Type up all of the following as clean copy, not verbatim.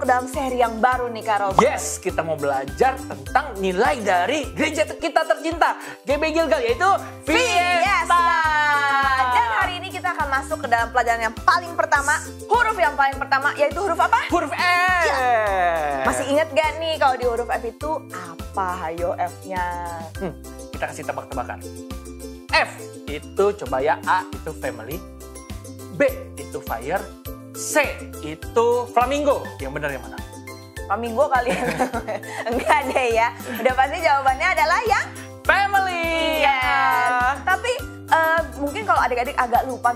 ke dalam seri yang baru nih Kak Robert. Yes, kita mau belajar tentang nilai dari gereja kita tercinta GB Gilgal, yaitu Fiesta. Dan hari ini kita akan masuk ke dalam pelajaran yang paling pertama. Huruf yang paling pertama yaitu huruf apa? Huruf F. Ya. Masih ingat gak nih kalau di huruf F itu apa? Hayo F-nya. Kita kasih tebak-tebakan. F itu coba ya, A itu family, B itu fire, C itu flamingo. Yang benar yang mana? Flamingo kali ya? Enggak deh ya. Udah pasti jawabannya adalah yang family. Yes. Tapi mungkin kalau adik-adik agak lupa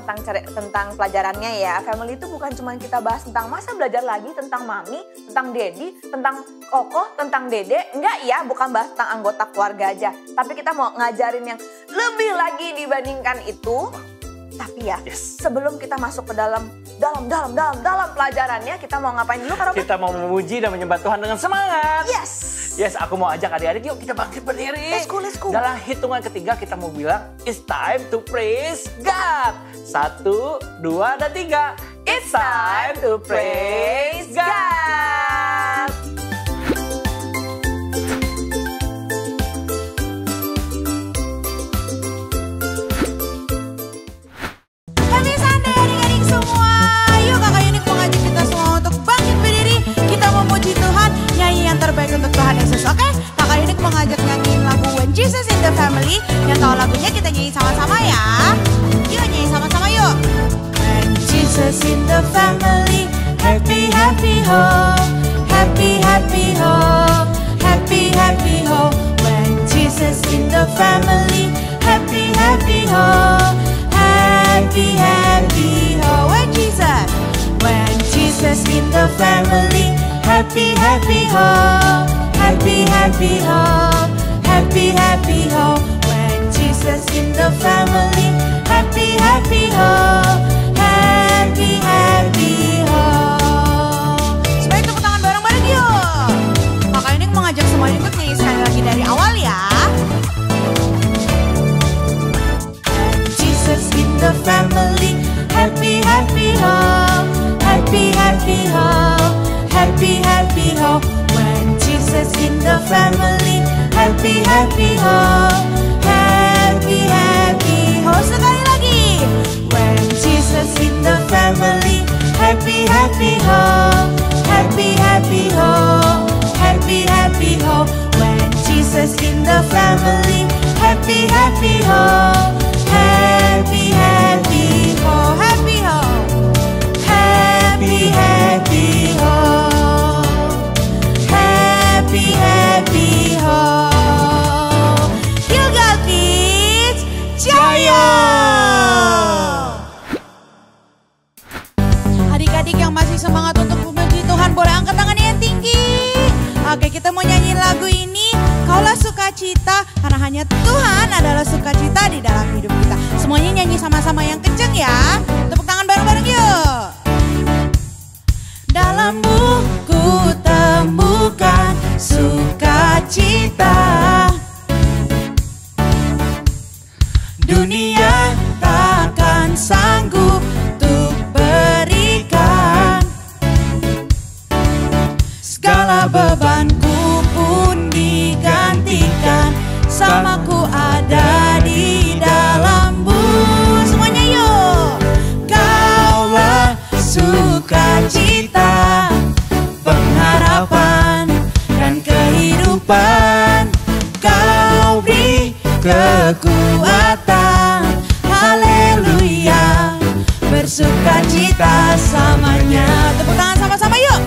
tentang pelajarannya ya. Family itu bukan cuma kita bahas tentang masa belajar lagi, tentang mami, tentang daddy, tentang koko, tentang dede. Enggak ya, bukan bahas tentang anggota keluarga aja. Tapi kita mau ngajarin yang lebih lagi dibandingkan itu. Tapi ya, sebelum kita masuk ke dalam pelajarannya, kita mau ngapain dulu Kak Robert? Kita mau memuji dan menyembah Tuhan dengan semangat. Yes, aku mau ajak adik-adik, yuk kita bangkit berdiri. Let's go. Dalam hitungan ketiga kita mau bilang, it's time to praise God. 1, 2, dan 3. It's time to praise God. Happy Sunday adik-adik semua. Yuk Kakak Yunik mengajak kita semua untuk bangkit berdiri. Kita memuji Tuhan, nyanyi yang terbaik untuk Tuhan Yesus, oke? Kakak Yunik mengajak nyanyiin lagu When Jesus in the Family. Yang tahu lagunya kita nyanyi sama-sama ya. Yuk nyanyi sama-sama yuk. When Jesus in the family, happy happy home, happy happy home, happy happy home. When Jesus in the family, happy happy home, happy happy home. When Jesus in the family, happy happy home, happy happy home, happy happy home. When Jesus in the family, happy happy home, happy happy home. Sebaik tepuk tangan bareng-bareng yuk. Kakak ini mengajak semuanya untuk nyanyi sekali lagi dari awal ya. When Jesus in the family, happy happy home, happy happy home, happy happy home. When Jesus in the family, happy happy home, happy happy home. Sekali lagi. When Jesus in the family, happy happy home, happy happy home, happy happy home. When Jesus in the family, happy happy home, happy happy home, happy home, happy happy home, happy happy home. Gilgal Kids Jaya! Adik-adik yang masih semangat untuk memuji Tuhan, boleh angkat tangannya yang tinggi. Oke, kita mau nyanyiin lagu ini. Kaulah sukacita, karena hanya Tuhan adalah sukacita di dalam hidup kita. Semuanya nyanyi sama-sama yang kenceng ya. Tepuk tangan bareng-bareng yuk. Dalammu ku temukan sukacita, dunia takkan sanggup untuk berikan. Segala bebanku pun digantikan, samaku ada di dalammu. Semuanya yuk. Kaulah sukacita, pengharapan dan kehidupan. Kau beri kekuatan, haleluya, bersukacita samanya. Tepuk tangan sama-sama yuk.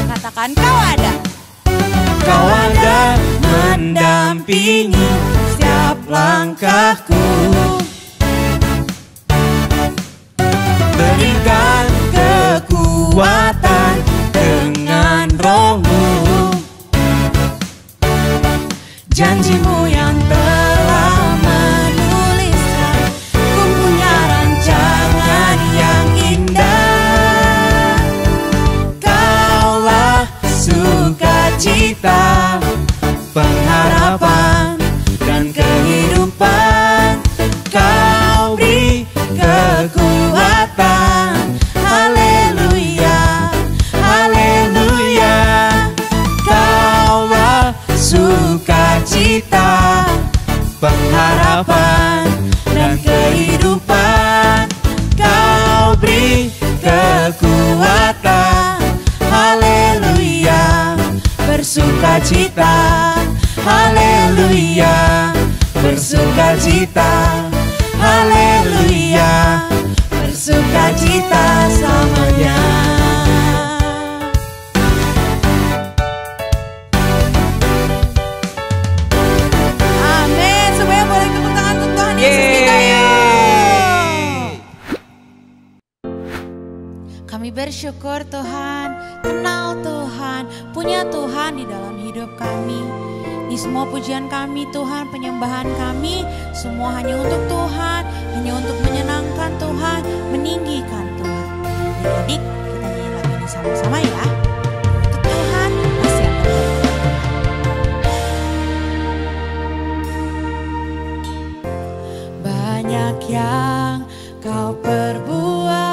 Katakan kau ada mendampingi setiap langkahku. Berikan kekuatan dengan roh-Mu, janji-Mu yang telah menuliskan. Ku punya rancangan yang indah. Kaulah sukacita, pengharapan dan kehidupan. Kau beri kekuatan, bersukacita. Haleluya, bersukacita. Haleluya, bersukacita selamanya. Amin. Semuanya boleh tepuk tangan untuk Tuhan Yesus kita yuk. Kami bersyukur Tuhan, kenal Tuhan, punya Tuhan di dalam hidup kami. Di semua pujian kami Tuhan, penyembahan kami, semua hanya untuk Tuhan, hanya untuk menyenangkan Tuhan, meninggikan Tuhan. Adik-adik, kita nyanyi lagu ini sama-sama ya. Untuk Tuhan, kasih yang terbaik. Banyak yang kau perbuat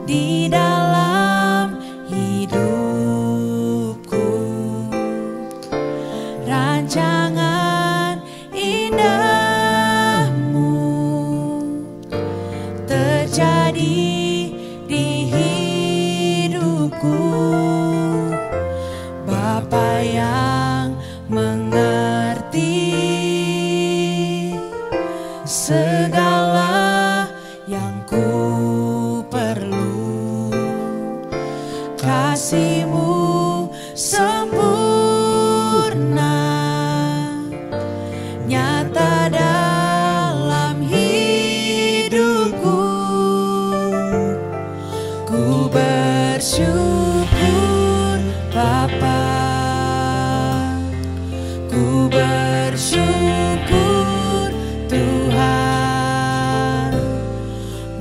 di dalam hidupku, rancangan indahmu terjadi di hidupku. Bapa yang mengerti segala yang ku perlu, kasih-Mu sempurna nyata dalam hidupku. Ku bersyukur Bapa, ku bersyukur Tuhan,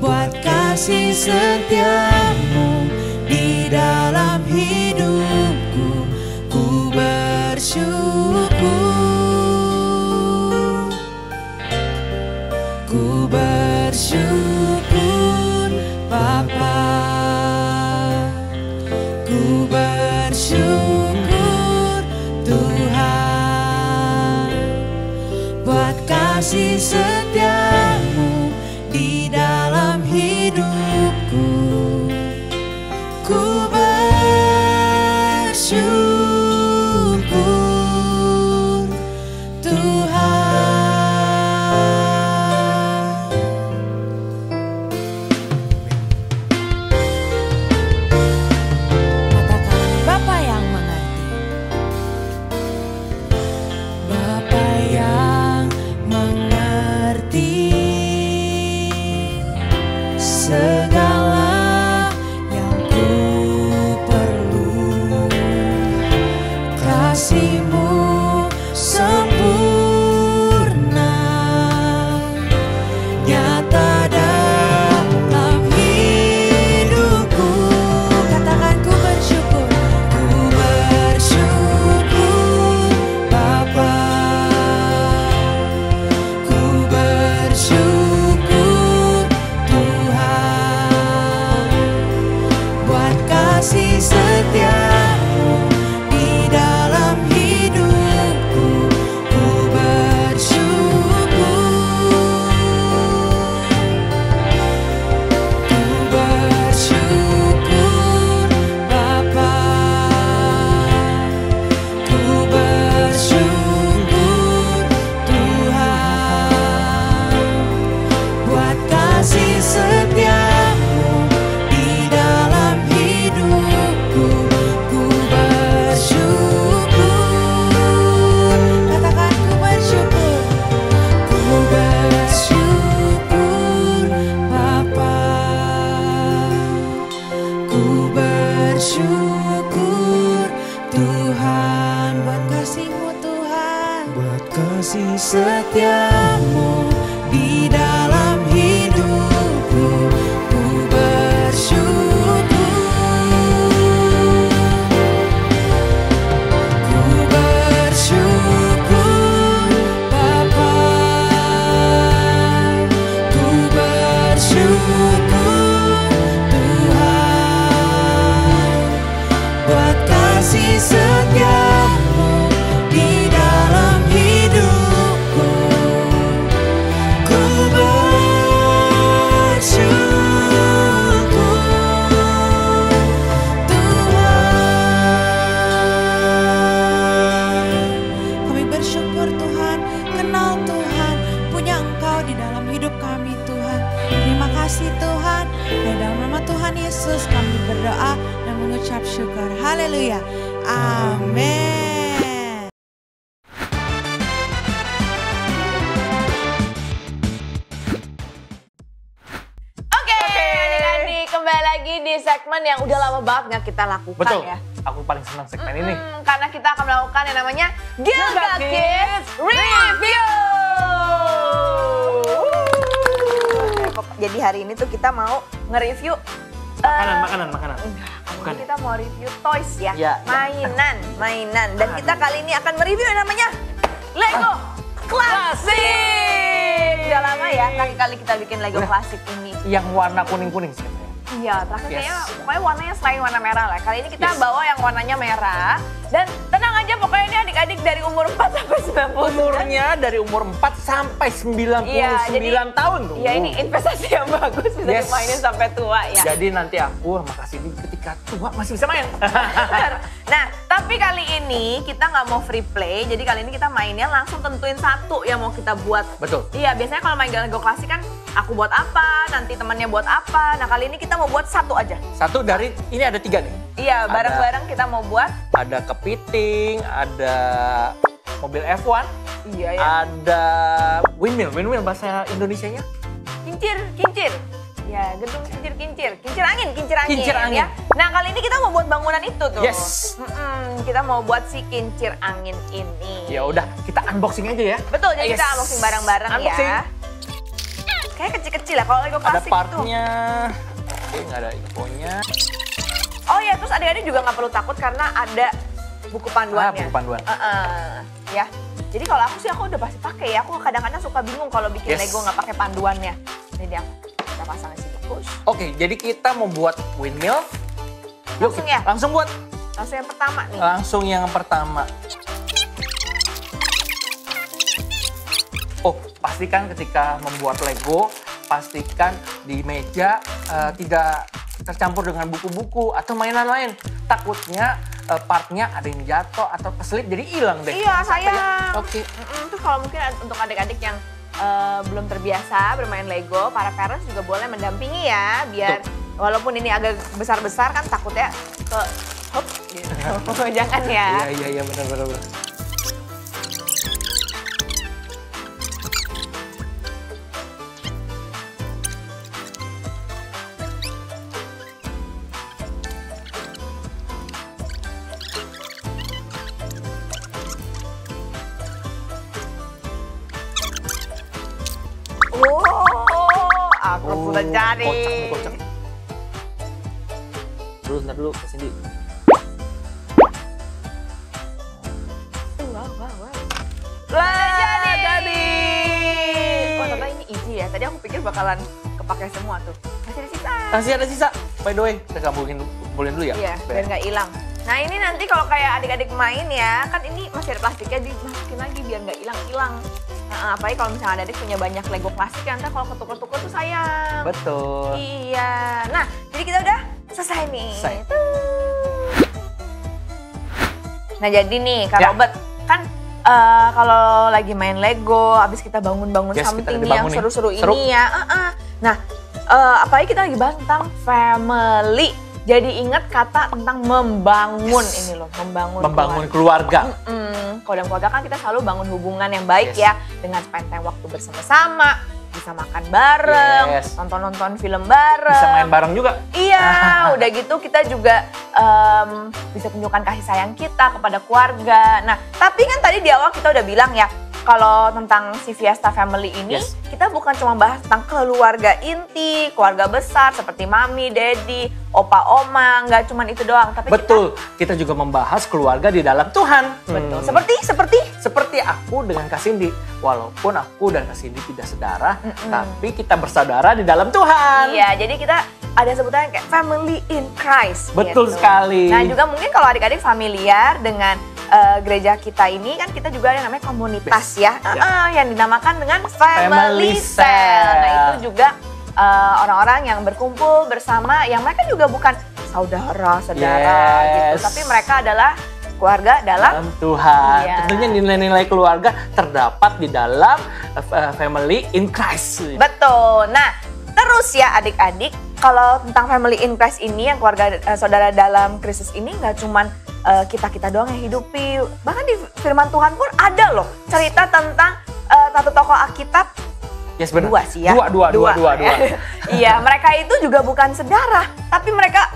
buat kasih setia-Mu di dalam hidupku. Ku bersyukur, ku bersyukur Bapa, ku bersyukur Tuhan, buat kasih setia-Mu di dalam hidupku. Ku bersyukur Tuhan. Katakan Bapa yang mengerti. Bapa yang mengerti segala yang ku perlu, kasih-Mu sempurna nyata dalam hidupku. Katakan ku bersyukur Bapa, ku bersyukur Tuhan, buat kasih setia-Mu di dalam hidupku. Ku bersyukur, ku bersyukur Bapa, ku bersyukur Tuhan, buat kasih setia-Mu di dalam hidupku. Ku bersyukur, katakan ku bersyukur, ku bersyukur Bapa, ku bersyukur Tuhan, buat kasih-Mu Tuhan, buat kasih setia-Mu di dalam hidupku. Ku bersyukur, ku bersyukur Bapa, ku bersyukur Tuhan, buat kasih setia-Mu di dalam hidupku. Haleluya. Amin. Oke, adik-adik, kembali lagi di segmen yang udah lama banget nggak kita lakukan Betul. ya. Aku paling senang segmen ini. Karena kita akan melakukan yang namanya Gilga Kids Review. Jadi hari ini tuh kita mau nge-review Makanan. Enggak, Bukan. kita mau review toys ya, Ya. mainan. Dan kita kali ini akan mereview yang namanya Lego Klasik. Udah lama ya, kali-kali kita bikin Lego Klasik ini. Yang warna kuning-kuning sih katanya. Iya, terakhir Yes. kayaknya pokoknya warnanya selain warna merah lah. Kali ini kita Yes. bawa yang warnanya merah. Dan tenang aja, pokoknya ini adik-adik dari umur 4 sampai 90. Umurnya dari umur 4 sampai 99 tahun tuh. Iya, ini investasi yang bagus, bisa Yes. dimainin sampai tua ya. Jadi nanti aku sama Kak Cindy ketika tua masih bisa main. Nah, tapi kali ini kita nggak mau free play, jadi kali ini kita mainnya langsung tentuin satu yang mau kita buat. Betul. Iya, biasanya kalau main Lego Klasik kan aku buat apa, nanti temannya buat apa. Nah, kali ini kita mau buat satu aja. Satu dari, ini ada 3 nih. Iya, bareng-bareng kita mau buat. Ada kepiting, ada mobil F1, Iya, ada windmill bahasa Indonesianya. Kincir. Ya, gedung kincir angin. Kincir angin. Ya. Nah, kali ini kita mau buat bangunan itu tuh. Yes. Kita mau buat si kincir angin ini. Ya udah, kita unboxing aja ya. Betul, jadi Yes. kita unboxing bareng-bareng Unboxing. ya. Kayak kecil-kecil ya, kalau Lego Ada Klasik itu. partnya. Oke, nggak ada infonya. Oh ya, terus adik-adik juga nggak perlu takut karena ada buku panduannya. Buku panduan. Ya. Jadi kalau aku sih aku udah pasti pakai ya. Aku kadang-kadang suka bingung kalau bikin Yes. Lego nggak pakai panduannya. Jadi kita pasang di sini. Push. Oke, jadi kita membuat windmill. Yuk, Langsung ya? Langsung buat. Langsung yang pertama nih. Langsung yang pertama. Oh, pastikan ketika membuat Lego, pastikan di meja tidak tercampur dengan buku-buku atau mainan lain. Takutnya partnya ada yang jatuh atau keselip jadi hilang deh. Iya, sayang. Oke. Terus kalau mungkin untuk adik-adik yang belum terbiasa bermain Lego, para parents juga boleh mendampingi ya, biar walaupun ini agak besar-besar kan takutnya ke hop gitu. Jangan ya. Iya, benar. Aku sudah jadi. Kocak. Ntar dulu, kesini. Wah, jadi. Oh, ternyata ini easy ya. Tadi aku pikir bakalan kepake semua tuh. Masih ada sisa. Masih ada sisa. By the way, kita kumpulin dulu ya. Iya, biar nggak hilang. Nah, ini nanti kalau kayak adik-adik main ya, kan ini masih ada plastiknya, dimasukin lagi biar nggak hilang-hilang. Nah, apalagi kalau misalnya adik punya banyak Lego plastik, ya, ntar kalau ketukar-tukar tuh sayang. Betul. Iya. Nah, jadi kita udah selesai nih. Selesai. Nah, jadi nih, Kak Ya. Robert, kan kalau lagi main Lego, abis kita bangun-bangun Yes, something kita lagi nih yang bangun nih. seru-seru Seru. ini ya. Nah, apalagi kita lagi bahas tentang family. Jadi ingat kata tentang membangun ini loh, Membangun keluarga. Kalau dalam keluarga kan kita selalu bangun hubungan yang baik Yes. ya, dengan spend time waktu bersama-sama, bisa makan bareng, Yes. nonton film bareng. Bisa main bareng juga. Iya, udah gitu kita juga bisa tunjukkan kasih sayang kita kepada keluarga. Nah, tapi kan tadi di awal kita udah bilang ya, kalau tentang si Fiesta Family ini, Yes. kita bukan cuma bahas tentang keluarga inti, keluarga besar seperti mami, daddy, opa, oma, nggak cuma itu doang. Tapi Betul, kita juga membahas keluarga di dalam Tuhan. Betul, Seperti aku dengan Kak Cindy. Walaupun aku dan Kak Cindy tidak saudara, tapi kita bersaudara di dalam Tuhan. iya, jadi kita ada sebutannya kayak family in Christ. Betul gitu. sekali. Nah, juga mungkin kalau adik-adik familiar dengan gereja kita ini kan kita juga ada namanya komunitas ya, yang dinamakan dengan Family Family Cell. Cell. Nah, itu juga orang-orang yang berkumpul bersama, yang mereka juga bukan saudara gitu, Yes. tapi mereka adalah keluarga dalam Tuhan. Iya. Tentunya nilai-nilai keluarga terdapat di dalam family in Christ. Betul. Nah, terus ya adik-adik, kalau tentang family in Christ ini, yang keluarga saudara dalam Kristus ini nggak cuman kita doang yang hidupi. Bahkan di firman Tuhan pun ada loh cerita tentang satu tokoh Alkitab. Yes, benar. Dua sih ya. Dua. Iya, mereka itu juga bukan sedarah, tapi mereka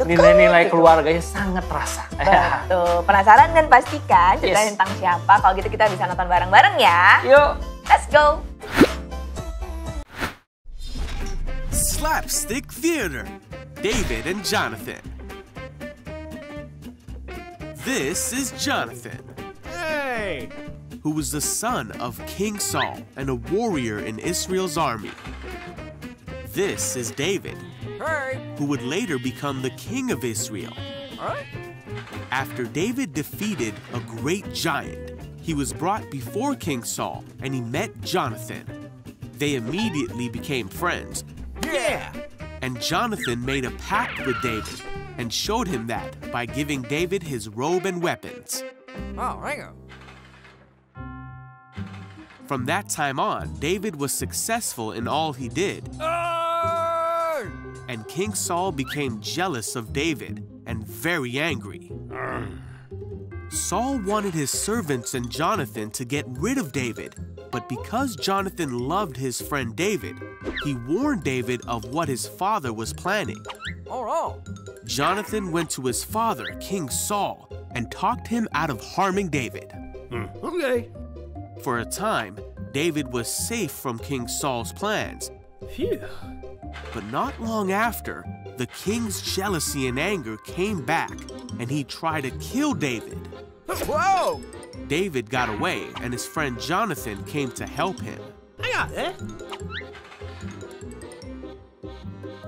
nilai-nilai keluarganya sangat terasa. Betul. Penasaran kan pastikan cerita tentang siapa? Kalau gitu kita bisa nonton bareng-bareng ya. Yuk, let's go. Slapstick Theater, David and Jonathan. This is Jonathan. Hey! Who was the son of King Saul and a warrior in Israel's army. This is David, Hey! who would later become the king of Israel. Alright. After David defeated a great giant, he was brought before King Saul and he met Jonathan. They immediately became friends, Yeah! and Jonathan made a pact with David and showed him that by giving David his robe and weapons. Oh, hang on. From that time on, David was successful in all he did, Oh! and King Saul became jealous of David and very angry. Saul wanted his servants and Jonathan to get rid of David, but because Jonathan loved his friend David, he warned David of what his father was planning. Oh, no. Jonathan went to his father, King Saul, and talked him out of harming David. Okay. For a time, David was safe from King Saul's plans, Phew. but not long after, the king's jealousy and anger came back, and he tried to kill David. Whoa! David got away, and his friend Jonathan came to help him. Hang on, eh?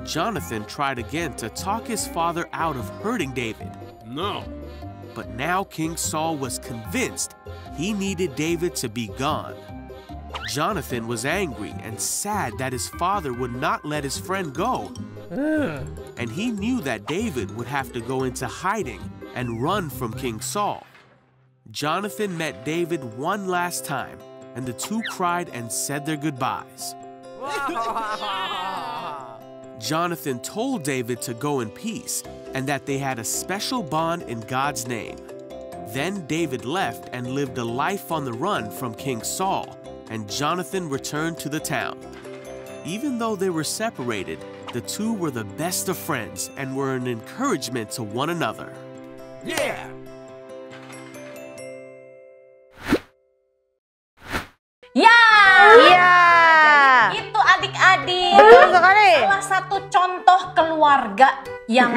Jonathan tried again to talk his father out of hurting David, No. but now King Saul was convinced he needed David to be gone. Jonathan was angry and sad that his father would not let his friend go, and he knew that David would have to go into hiding and run from King Saul. Jonathan met David one last time, and the two cried and said their goodbyes. Jonathan told David to go in peace and that they had a special bond in God's name. Then David left and lived a life on the run from King Saul, and Jonathan returned to the town. Even though they were separated, the two were the best of friends and were an encouragement to one another. Yeah! Ya, Iya. itu adik-adik. Betul sekali. Salah satu contoh keluarga yang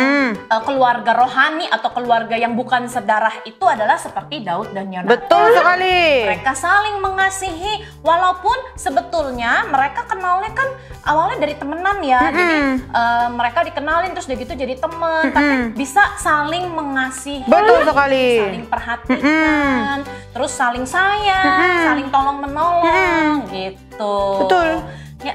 keluarga rohani atau keluarga yang bukan sedarah itu adalah seperti Daud dan Yonatan. Betul sekali. Mereka saling mengasihi walaupun sebetulnya mereka kenalnya kan awalnya dari temenan ya. Jadi mereka dikenalin terus udah gitu jadi teman, tapi bisa saling mengasihi. Betul sekali. Saling perhatikan, terus saling sayang, saling tolong menolong gitu. Betul. Ya,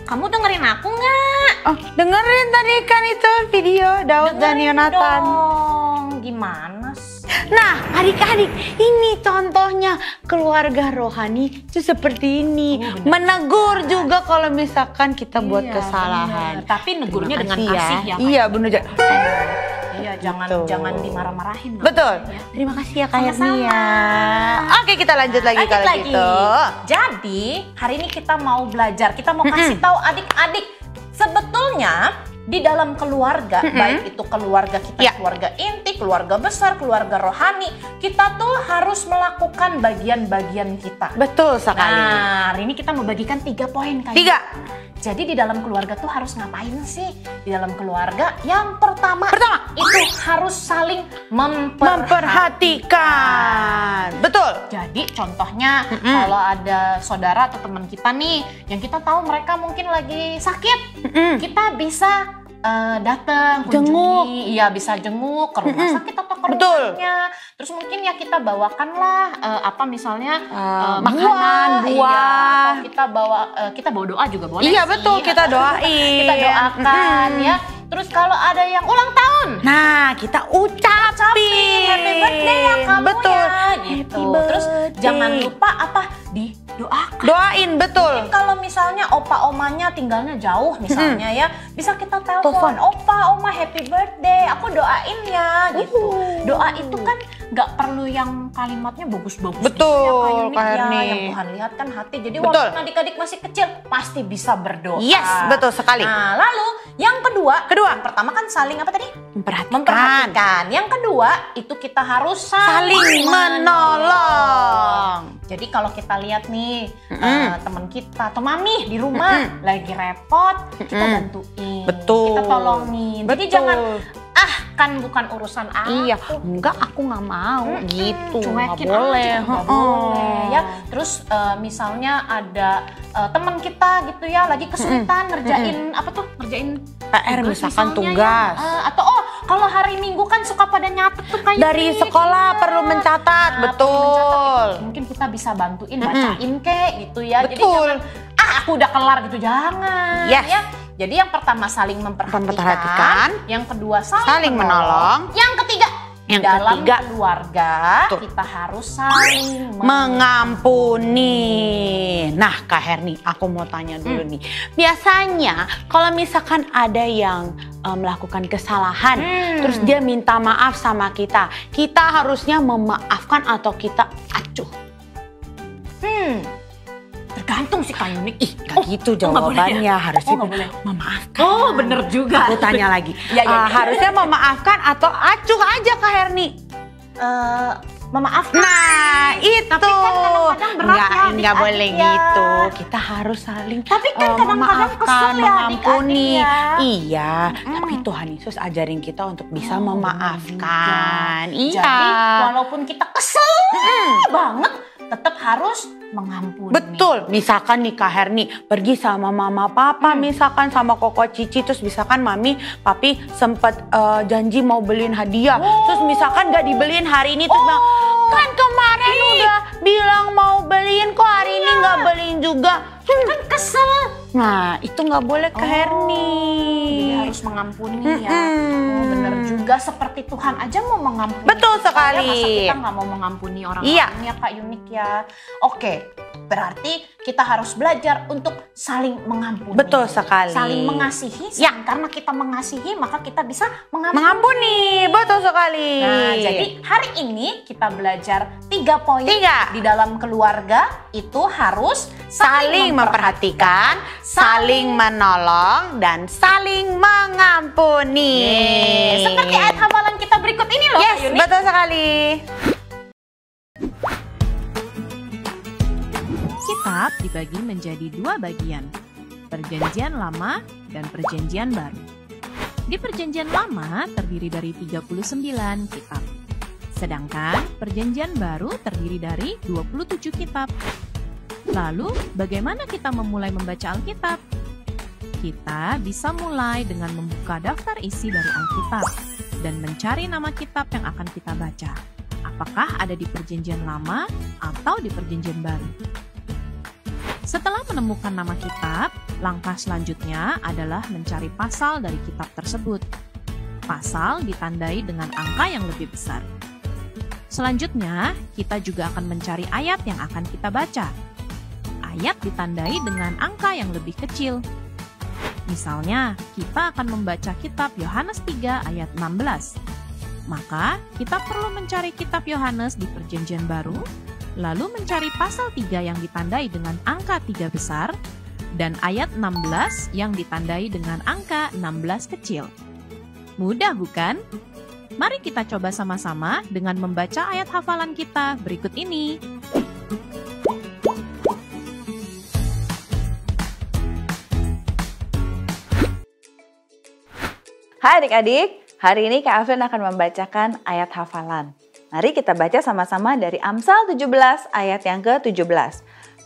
kamu dengerin aku nggak? Oh, dengerin tadi kan itu video Daud dan Dengerin Yonatan. dong. Gimana sih? Nah, adik-adik, ini contohnya keluarga rohani itu seperti ini. Menegur juga kalau misalkan kita buat Iya, kesalahan. bener. Tapi negurnya Terima dengan kasih kasih ya. Iya, bener. Iya, Betul. jangan dimarah-marahin. Betul. Ya. Terima kasih ya Kak Sama-sama. Hernia. Oke, kita lanjut lagi Lanjut kalau lagi. gitu. Jadi, hari ini kita mau belajar. Kita mau kasih tahu adik-adik sebetulnya di dalam keluarga, baik itu keluarga kita, Ya. keluarga inti, keluarga besar, keluarga rohani, kita tuh harus melakukan bagian-bagian kita. Betul sekali. Nah, hari ini kita membagikan 3 poin kali. 3. Jadi di dalam keluarga tuh harus ngapain sih? Di dalam keluarga yang pertama itu harus saling Memperhatikan. Betul. Jadi contohnya kalau ada saudara atau teman kita nih yang kita tahu mereka mungkin lagi sakit, kita bisa datang Jenguk. iya bisa jenguk ke rumah sakit atau ke Betul. rumahnya. Terus mungkin ya kita bawakanlah apa misalnya makanan, buah. Iya, atau kita bawa doa juga boleh. Iya, sih. betul, kita doain. Kita doakan ya. Terus kalau ada yang ulang tahun, Nah, kita ucapin. happy birthday ya kamu Betul. ya gitu. Terus jangan lupa apa doakan. Doain, betul. Kalau misalnya opa omanya tinggalnya jauh misalnya ya, bisa kita telepon, opa oma happy birthday, aku doain ya gitu. Doa itu kan nggak perlu yang kalimatnya bagus-bagus. Betul, gitu Kak ya, Herni. yang Tuhan lihat kan hati. Jadi Betul. walaupun adik-adik masih kecil pasti bisa berdoa. Yes, betul sekali. Nah, lalu yang kedua, yang pertama kan saling apa tadi? Memperhatikan. Yang kedua itu kita harus Saling menolong. Jadi kalau kita lihat nih teman kita atau mami di rumah lagi repot, kita bantuin, Betul. kita tolongin. Jadi Betul. jangan kan bukan urusan aku. Iya, enggak aku nggak mau gitu, nggak Cuekin boleh. aja, nggak boleh ya. Terus misalnya ada teman kita gitu ya lagi kesulitan ngerjain apa tuh, ngerjain PR tugas misalkan misalnya tugas. ya. Atau kalau hari Minggu kan suka pada nyatet tuh kayak Dari sekolah perlu mencatat, perlu betul. mencatat. Mungkin kita bisa bantuin bacain kek gitu ya. Jadi Betul. jangan aku udah kelar gitu, jangan Yes. ya. Jadi yang pertama saling memperhatikan, yang kedua saling menolong, yang ketiga yang dalam ketiga, keluarga kita harus saling mengampuni. Nah, Kak Herni, aku mau tanya dulu nih. Biasanya kalau misalkan ada yang melakukan kesalahan, terus dia minta maaf sama kita harusnya memaafkan atau kita acuh? Tergantung sih Kak Yunik. Gak gitu jawabannya, harusnya nggak boleh. memaafkan. Oh bener juga. Aku tanya lagi, Ya. harusnya memaafkan atau acuh aja Kak Herni? Memaafkan. Nah itu, Tapi kan kadang-kadang berat ya nggak adik-adik boleh ya. gitu. Kita harus saling Tapi kan kadang-kadang memaafkan, kesel ya mengampuni. adik-adik ya. Iya, tapi Tuhan Yesus ajarin kita untuk bisa memaafkan. Iya. Jadi walaupun kita kesel banget, tetap harus mengampuni. Betul, misalkan nih Kak Herni pergi sama mama papa, misalkan sama koko cici, terus misalkan mami papi sempet janji mau beliin hadiah, terus misalkan gak dibeliin hari ini, terus bilang, kan kemarin udah bilang mau beliin kok hari ini gak beliin juga. Kan kesel. Nah itu gak boleh Kak Herni. Jadi harus mengampuni ya. Bener juga, seperti Tuhan aja mau mengampuni. Betul kita, sekali. Ya, masa kita nggak mau mengampuni orang Iya. lain ya Kak Yunik ya. Oke, berarti kita harus belajar untuk saling mengampuni. Betul sekali. Saling mengasihi. Ya. Karena kita mengasihi maka kita bisa mengampuni. Mengampuni, betul sekali. Nah, jadi hari ini kita belajar 3 poin di dalam keluarga itu harus saling memperhatikan, saling menolong, dan saling mengampuni. Seperti ayat hafalan kita berikut ini loh. Yes, Kak Yunik. betul sekali. Kitab dibagi menjadi 2 bagian, Perjanjian Lama dan Perjanjian Baru. Di Perjanjian Lama terdiri dari 39 kitab, sedangkan Perjanjian Baru terdiri dari 27 kitab. Lalu, bagaimana kita memulai membaca Alkitab? Kita bisa mulai dengan membuka daftar isi dari Alkitab dan mencari nama kitab yang akan kita baca. Apakah ada di Perjanjian Lama atau di Perjanjian Baru? Setelah menemukan nama kitab, langkah selanjutnya adalah mencari pasal dari kitab tersebut. Pasal ditandai dengan angka yang lebih besar. Selanjutnya, kita juga akan mencari ayat yang akan kita baca. Ayat ditandai dengan angka yang lebih kecil. Misalnya, kita akan membaca kitab Yohanes 3 ayat 16. Maka, kita perlu mencari kitab Yohanes di Perjanjian Baru, lalu mencari pasal 3 yang ditandai dengan angka 3 besar, dan ayat 16 yang ditandai dengan angka 16 kecil. Mudah bukan? Mari kita coba sama-sama dengan membaca ayat hafalan kita berikut ini. Hai adik-adik, hari ini Kak Afrin akan membacakan ayat hafalan. Mari kita baca sama-sama dari Amsal 17 ayat yang ke-17.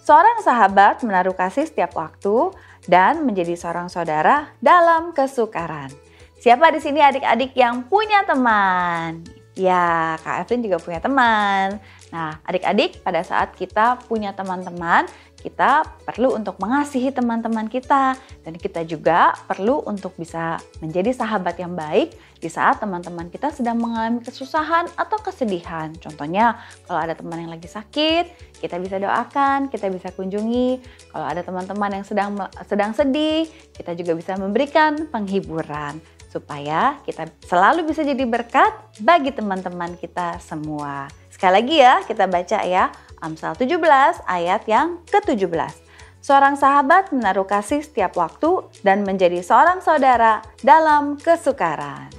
Seorang sahabat menaruh kasih setiap waktu dan menjadi seorang saudara dalam kesukaran. Siapa di sini adik-adik yang punya teman? Ya, Kak Afrin juga punya teman. Nah, adik-adik pada saat kita punya teman-teman, kita perlu untuk mengasihi teman-teman kita, dan kita juga perlu untuk bisa menjadi sahabat yang baik di saat teman-teman kita sedang mengalami kesusahan atau kesedihan. Contohnya, kalau ada teman yang lagi sakit, kita bisa doakan, kita bisa kunjungi. Kalau ada teman-teman yang sedang sedih, kita juga bisa memberikan penghiburan supaya kita selalu bisa jadi berkat bagi teman-teman kita semua. Sekali lagi ya, kita baca ya, Amsal 17 ayat yang ke-17. Seorang sahabat menaruh kasih setiap waktu dan menjadi seorang saudara dalam kesukaran.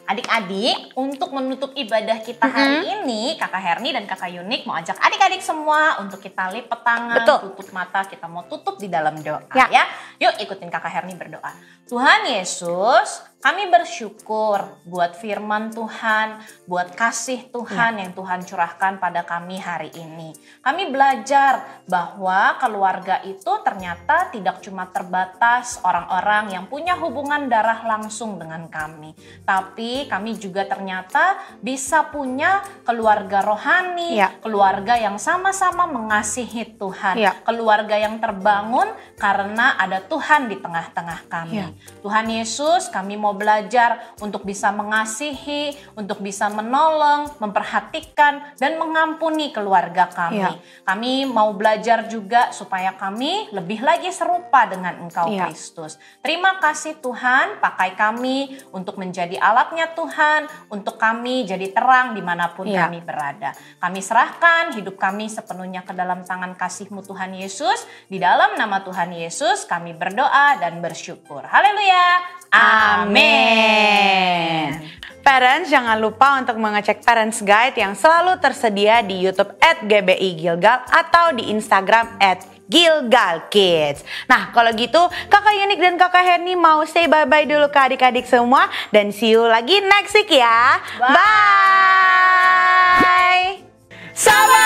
Adik-adik, untuk menutup ibadah kita hari ini, Kakak Herni dan Kakak Yunik mau ajak adik-adik semua untuk kita lipat tangan, tutup mata, kita mau tutup di dalam doa ya. Yuk ikutin Kakak Herni berdoa. Tuhan Yesus, kami bersyukur buat firman Tuhan, buat kasih Tuhan yang Tuhan curahkan pada kami hari ini. Kami belajar bahwa keluarga itu ternyata tidak cuma terbatas orang-orang yang punya hubungan darah langsung dengan kami. Tapi kami juga ternyata bisa punya keluarga rohani, keluarga yang sama-sama mengasihi Tuhan. Keluarga yang terbangun karena ada Tuhan di tengah-tengah kami. Tuhan Yesus, kami mau belajar untuk bisa mengasihi, untuk bisa menolong, memperhatikan, dan mengampuni keluarga kami. Kami mau belajar juga supaya kami lebih lagi serupa dengan Engkau Kristus. Terima kasih Tuhan, pakai kami untuk menjadi alatnya Tuhan, untuk kami jadi terang dimanapun kami berada. Kami serahkan hidup kami sepenuhnya ke dalam tangan kasih-Mu Tuhan Yesus. Di dalam nama Tuhan Yesus kami berdoa dan bersyukur. Haleluya. Amin. Parents, jangan lupa untuk mengecek Parents Guide yang selalu tersedia di YouTube @GBI_Gilgal atau di Instagram @GilgalKids. Nah, kalau gitu Kakak Yunik dan Kakak Herni mau say bye-bye dulu ke adik-adik semua, dan see you lagi next week ya. Bye. Sabar.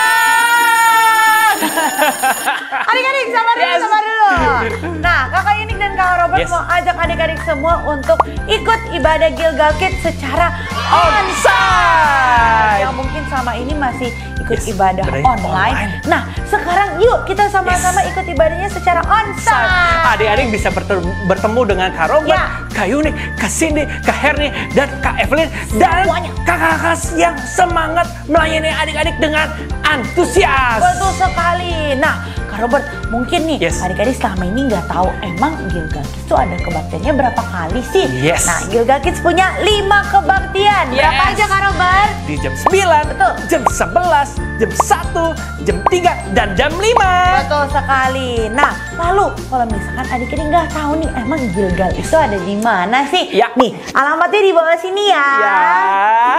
Adik-adik sabar dulu. Nah, Kakak Yunik dan Kakak Robert mau ajak adik-adik semua untuk ikut ibadah Gilgal Kids secara onsite. Yang mungkin sama ini masih ikut ibadah online. Nah, sekarang yuk kita sama-sama ikut ibadahnya secara onsite. Adik-adik bisa bertemu dengan Kak Robert, Kak Yunik, Kak Cindy, Kak Herni, dan Kak Evelyn, dan kakak-kakak yang semangat melayani adik-adik dengan antusias. Betul sekali. Nah, Kak Robert, mungkin nih adik-adik selama ini nggak tahu emang Gilgal Kids itu ada kebaktiannya berapa kali sih? Nah, Gilgal Kids punya 5 kebaktian. Berapa aja Kak Robert? Di jam 9, jam 11, jam 1, jam 3, dan jam 5. Betul sekali. Nah, lalu kalau misalkan adik-adik nggak tahu nih emang Gilgal itu ada di mana sih? Nih, alamatnya di bawah sini ya.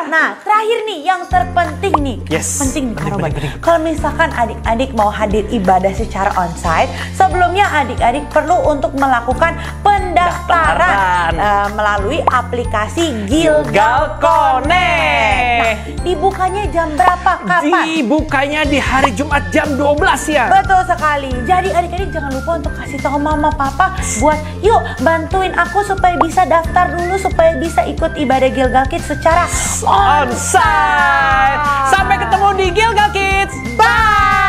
Nah, terakhir nih yang terpenting nih. Penting nih Kak Robert. Kalau misalkan adik-adik mau hadir ibadah secara onsite, sebelumnya adik-adik perlu untuk melakukan pendaftaran melalui aplikasi Gilgal Connect. Nah, dibukanya jam berapa? Kapan? Dibukanya di hari Jumat jam 12 ya. Betul sekali. Jadi adik-adik jangan lupa untuk kasih tahu mama papa buat yuk bantuin aku supaya bisa daftar dulu supaya bisa ikut ibadah Gilgal Kids secara onsite. Sampai ketemu di Gilgal Kids. Bye.